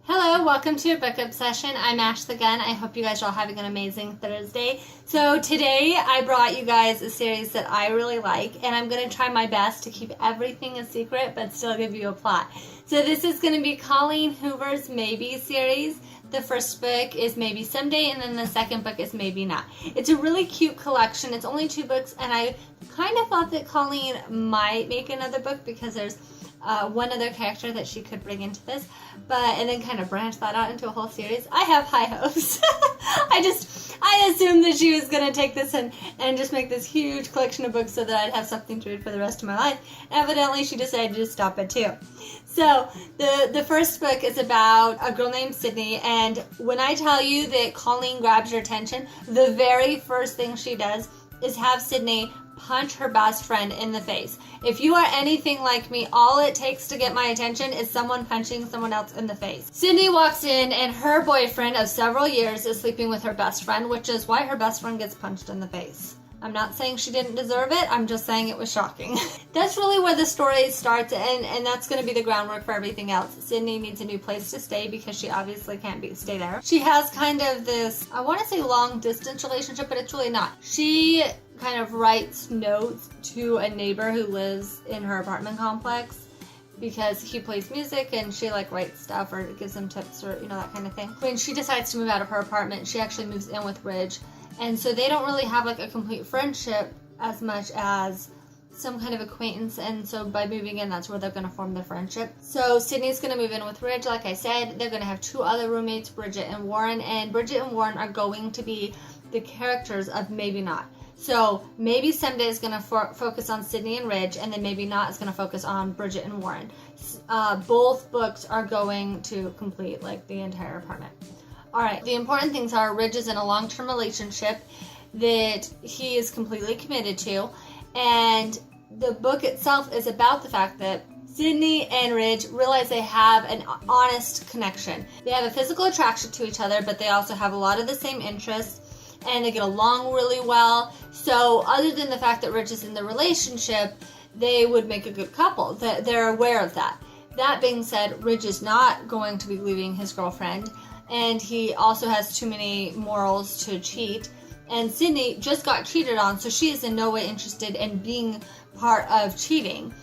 Hello, welcome to your book obsession. I'm Ash the Gun. I hope you guys are all having an amazing Thursday. So today I brought you guys a series that I really like, and I'm going to try my best to keep everything a secret but still give you a plot. So this is going to be Colleen Hoover's Maybe series. The first book is Maybe Someday, and then the second book is Maybe Not. It's a really cute collection. It's only 2 books, and I kind of thought that Colleen might make another book because there's one other character that she could bring into this, and then kind of branch that out into a whole series. I have high hopes. I assumed that she was going to take this and just make this huge collection of books so that I'd have something to read for the rest of my life. Evidently, she decided to stop at 2. So, the first book is about a girl named Sydney, and when I tell you that Colleen grabs your attention, the very first thing she does is have Sydney punch her best friend in the face. If you are anything like me, all it takes to get my attention is someone punching someone else in the face. Sydney walks in and her boyfriend of several years is sleeping with her best friend, which is why her best friend gets punched in the face. I'm not saying she didn't deserve it, I'm just saying it was shocking. That's really where the story starts, and that's going to be the groundwork for everything else. Sydney needs a new place to stay because she obviously can't stay there. She has kind of this, I want to say long distance relationship, but it's really not. She kind of writes notes to a neighbor who lives in her apartment complex because he plays music and she writes stuff or gives him tips or that kind of thing. When she decides to move out of her apartment, she actually moves in with Ridge, and so they don't really have a complete friendship as much as some kind of acquaintance, and so by moving in, that's where they're going to form their friendship. So Sydney's going to move in with Ridge, like I said. They're going to have 2 other roommates, Bridget and Warren, and Bridget and Warren are going to be the characters of Maybe Not. So Maybe Someday is going to focus on Sydney and Ridge, and then Maybe Not is going to focus on Bridget and Warren. Both books are going to complete the entire apartment. Alright, the important things are Ridge is in a long-term relationship that he is completely committed to, and the book itself is about the fact that Sydney and Ridge realize they have an honest connection. They have a physical attraction to each other, but they also have a lot of the same interests, and they get along really well. So other than the fact that Ridge is in the relationship, they would make a good couple. They're aware of that. That being said, Ridge is not going to be leaving his girlfriend, and he also has too many morals to cheat. And Sydney just got cheated on, so she is in no way interested in being part of cheating.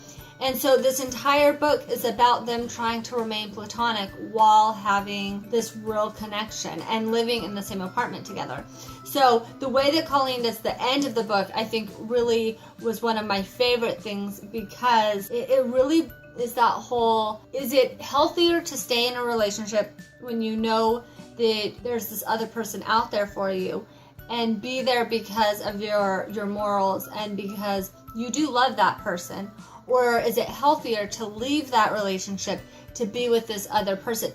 And so this entire book is about them trying to remain platonic while having this real connection and living in the same apartment together. So the way that Colleen does the end of the book, I think really was one of my favorite things, because it really is that whole, is it healthier to stay in a relationship when you know that there's this other person out there for you and be there because of your morals and because you do love that person? Or is it healthier to leave that relationship to be with this other person?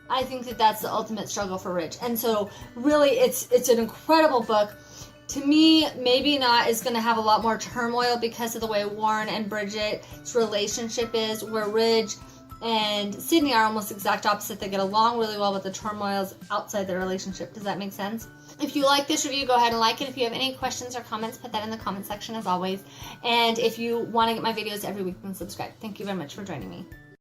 I think that that's the ultimate struggle for Ridge. And so really it's an incredible book. To me, Maybe Not is going to have a lot more turmoil because of the way Warren and Bridget's relationship is, where Ridge and Sydney are almost exact opposite. They get along really well, with the turmoils outside their relationship. Does that make sense? If you like this review, go ahead and like it. If you have any questions or comments, put that in the comment section as always. And if you want to get my videos every week, then subscribe. Thank you very much for joining me.